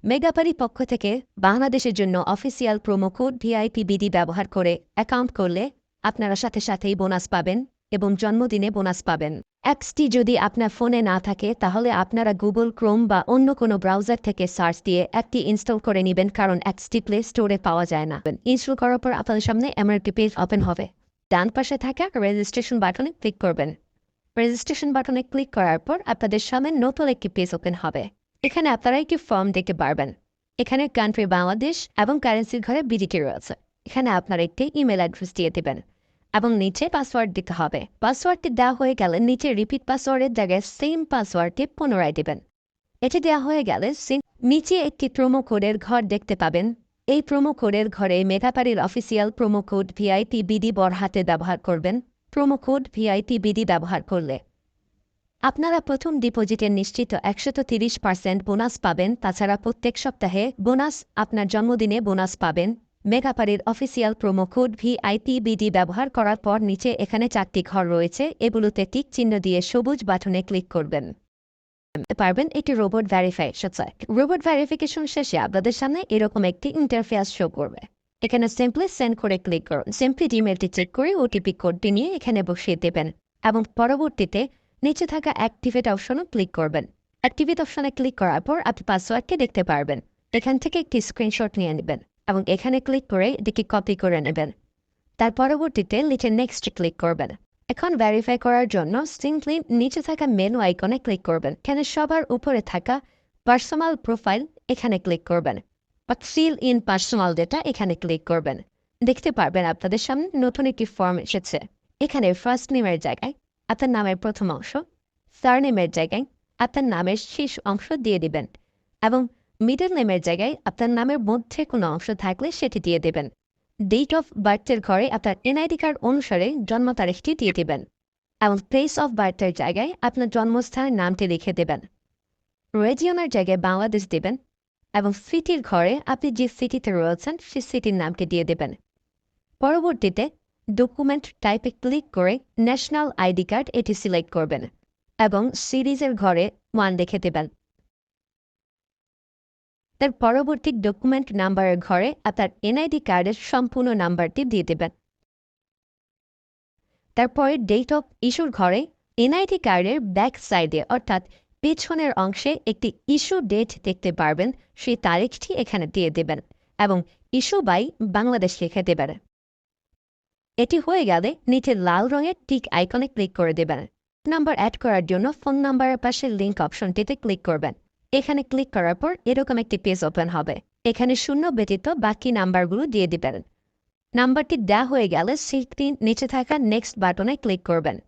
মেগাপারি পক্ষ থেকে বাংলাদেশের জন্য অফিসিয়াল প্রোমো কোড ভিআইপিবিডি ব্যবহার করে অ্যাকাউন্ট করলে আপনারা সাথে সাথেই বোনাস পাবেন এবং জন্মদিনে বোনাস পাবেন। অ্যাপসটি যদি আপনার ফোনে না থাকে তাহলে আপনারা গুগল ক্রোম বা অন্য কোনো ব্রাউজার থেকে সার্চ দিয়ে অ্যাপটি ইনস্টল করে নেবেন, কারণ অ্যাপসটি প্লে স্টোরে পাওয়া যায় না। ইনস্টল করার পর আপনাদের সামনে এমন একটি পেজ ওপেন হবে। ডান পাশে থাকা রেজিস্ট্রেশন বাটনে ক্লিক করবেন। রেজিস্ট্রেশন বাটনে ক্লিক করার পর আপনাদের সামনে নতুন একটি পেজ ওপেন হবে। এখানে আপনারা একটি ফর্ম দেখতে পারবেন। এখানে কান্ট্রি বাংলাদেশ এবং কারেন্সির ঘরে বিডিটি রয়েছে। এখানে আপনারা একটি ইমেল অ্যাড্রেস দিয়ে দেবেন এবং নিচে পাসওয়ার্ড দিতে হবে। পাসওয়ার্ডটি দেওয়া হয়ে গেলে নিচে রিপিট পাসওয়ার্ডের জায়গায় সেম পাসওয়ার্ডটি পুনরায় দেবেন। এটি দেওয়া হয়ে গেলে নিচে একটি প্রোমো কোডের ঘর দেখতে পাবেন। এই প্রোমো কোডের ঘরে মেগাপারির অফিসিয়াল প্রোমো কোড ভিআইপিবিডি বড় হাতে ব্যবহার করবেন। প্রোমো কোড ভিআইপিবিডি ব্যবহার করলে আপনারা প্রথম ডিপোজিটের নিশ্চিত 130% বোনাস পাবেন। তাছাড়া প্রত্যেক সপ্তাহে বোনাস, আপনার জন্মদিনে বোনাস পাবেন। মেগাপারির অফিসিয়াল প্রোমো কোড ভিআইপিবিডি ব্যবহার করার পর নিচে এখানে 4টি ঘর রয়েছে, এগুলোতে টিক চিহ্ন দিয়ে সবুজ বাটনে ক্লিক করবেন। পারবেন এটি রোবট ভেরিফিকেশন। রোবট ভেরিফিকেশন শেষে আপনাদের সামনে এরকম একটি ইন্টারফেস শো করবে। এখানে সিম্পলি সেন্ড করে ক্লিক করুন। সিম্পলি ইমেলটি চেক করে ওটিপি কোডটি নিয়ে এখানে বসিয়ে দেবেন এবং পরবর্তীতে নিচে থাকা অ্যাক্টিভেট অপশনে ক্লিক করবেন। অ্যাক্টিভেট অপশনে ক্লিক করার পর আপনি পাসওয়ার্ডটি দেখতে পারবেন। এখান থেকে একটি স্ক্রিনশট নিয়ে নেবেন এবং এখানে ক্লিক করে এটিকে কপি করে নেবেন। তার পরবর্তীতে নিচে নেক্সট ক্লিক করবেন। এখন ভেরিফাই করার জন্য সিম্পলি নিচে থাকা মেনু আইকনে ক্লিক করবেন। এখানে সবার উপরে থাকা পার্সোনাল প্রোফাইল এখানে ক্লিক করবেন বা ফিল ইন পার্সোনাল ডেটা এখানে ক্লিক করবেন। দেখতে পারবেন আপনাদের সামনে নতুন একটি ফর্ম এসেছে। এখানে ফার্স্ট নেমের জায়গায় আপনার নামের প্রথম অংশ, সারনেমের জায়গায় আপনার নামের শেষ অংশ দিয়ে দিবেন এবং মিডল নেমের জায়গায় আপনার নামের মধ্যে কোনো অংশ থাকলে সেটি দিয়ে দেবেন। ডেট অফ বার্থের ঘরে আপনার এনআইডি কার্ড অনুসারে জন্ম তারিখটি দিয়ে দেবেন এবং প্লেস অফ বার্থের জায়গায় আপনার জন্মস্থানের নামটি লিখে দেবেন। রিজিয়নের জায়গায় বাংলাদেশ দেবেন এবং সিটির ঘরে আপনি যে সিটিতে রয়েছেন সেই সিটির নামটি দিয়ে দেবেন। পরবর্তীতে ডকুমেন্ট টাইপে ক্লিক করে ন্যাশনাল আইডি কার্ড এটি সিলেক্ট করবেন এবং সিরিজের ঘরে 1 লিখে দেবেন। তার পরবর্তী ডকুমেন্ট নাম্বারের ঘরে আপনার এনআইডি কার্ডের সম্পূর্ণ নাম্বারটি দিয়ে দেবেন। তারপরে ডেট অফ ইস্যুর ঘরে এনআইডি কার্ডের ব্যাক সাইডে অর্থাৎ পেছনের অংশে একটি ইস্যু ডেট দেখতে পারবেন, সেই তারিখটি এখানে দিয়ে দেবেন এবং ইস্যু বাই বাংলাদেশ লিখে দেবেন। এটি হয়ে গেলে নিচে লাল রঙের টিক আইকনে ক্লিক করে দেবেন। নাম্বার অ্যাড করার জন্য ফোন নাম্বারের পাশে লিঙ্ক অপশনটিতে ক্লিক করবেন। এখানে ক্লিক করার পর এরকম একটি পেজ ওপেন হবে। এখানে শূন্য ব্যতীত বাকি নাম্বারগুলো দিয়ে দিবেন। নাম্বারটি দেওয়া হয়ে গেলে সেটি নিচে থাকা নেক্সট বাটনে ক্লিক করবেন।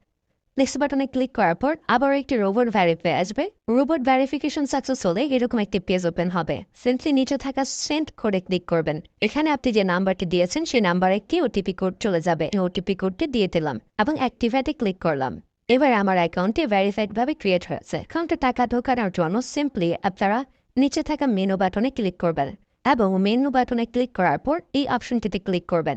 নেক্সট বাটনে ক্লিক করার পর আবার একটি রোবট ভেরিফাই আসবে। রোবট ভেরিফিকেশন সাকসেস হলে এরকম একটি পেজ ওপেন হবে। সিম্পলি নিচে থাকা সেন্ড কোডে ক্লিক করবেন। এখানে আপনি যে নাম্বারটি দিয়েছেন সেই নাম্বারে একটি ওটিপি কোড চলে যাবে। ওটিপি কোডটি দিয়ে দিলাম এবং অ্যাক্টিভেটে ক্লিক করলাম। এবার আমার অ্যাকাউন্টটি ভেরিফাইডভাবে ক্রিয়েট হয়েছে। অ্যাকাউন্টে টাকা ঢোকানোর জন্য সিম্পলি আপনারা নিচে থাকা মেনু বাটনে ক্লিক করবেন এবং মেনু বাটনে ক্লিক করার পর এই অপশনটিতে ক্লিক করবেন।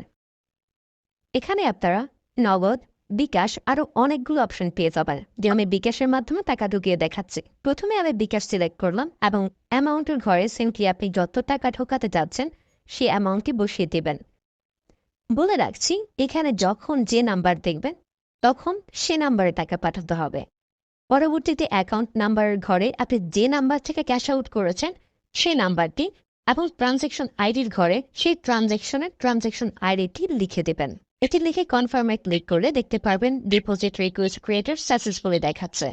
এখানে আপনারা নগদ, বিকাশ আরও অনেকগুলো অপশন পেয়ে যাবেন। যে আমি বিকাশের মাধ্যমে টাকা ঢুকিয়ে দেখাচ্ছি। প্রথমে আমি বিকাশ সিলেক্ট করলাম এবং অ্যামাউন্টের ঘরে সিম্পলি আপনি যত টাকা ঢোকাতে যাচ্ছেন সেই অ্যামাউন্টটি বসিয়ে দেবেন। বলে রাখছি, এখানে যখন যে নাম্বার দেখবেন তখন সে নাম্বারে টাকা পাঠাতে হবে। পরবর্তীতে অ্যাকাউন্ট নাম্বারের ঘরে আপনি যে নাম্বার থেকে ক্যাশ আউট করেছেন সেই নাম্বারটি এবং ট্রানজ্যাকশন আইডির ঘরে সেই ট্রানজ্যাকশন আইডিটি লিখে দেবেন। এটি লিখে কনফার্মে ক্লিক করলে দেখতে পারবেন ডিপোজিট রিকোয়েস্ট ক্রিয়েটেড সাকসেসফুলি দেখাচ্ছে।